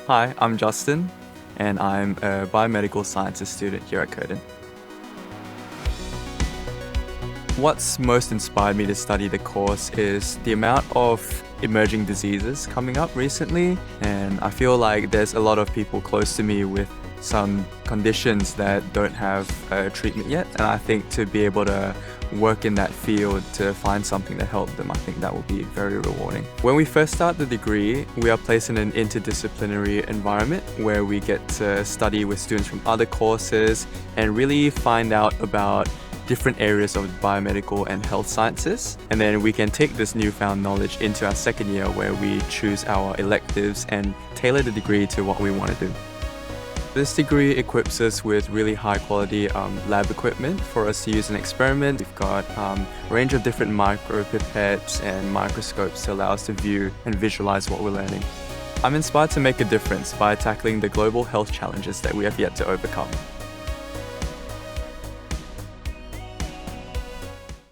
Hi, I'm Justin, and I'm a biomedical sciences student here at Curtin. What's most inspired me to study the course is the amount of emerging diseases coming up recently, and I feel like there's a lot of people close to me with some conditions that don't have a treatment yet, and I think to be able to work in that field to find something to help them, I think that will be very rewarding. When we first start the degree, we are placed in an interdisciplinary environment where we get to study with students from other courses and really find out about different areas of biomedical and health sciences. And then we can take this newfound knowledge into our second year where we choose our electives and tailor the degree to what we want to do. This degree equips us with really high quality lab equipment for us to use in experiment. We've got a range of different micropipettes and microscopes to allow us to view and visualize what we're learning. I'm inspired to make a difference by tackling the global health challenges that we have yet to overcome.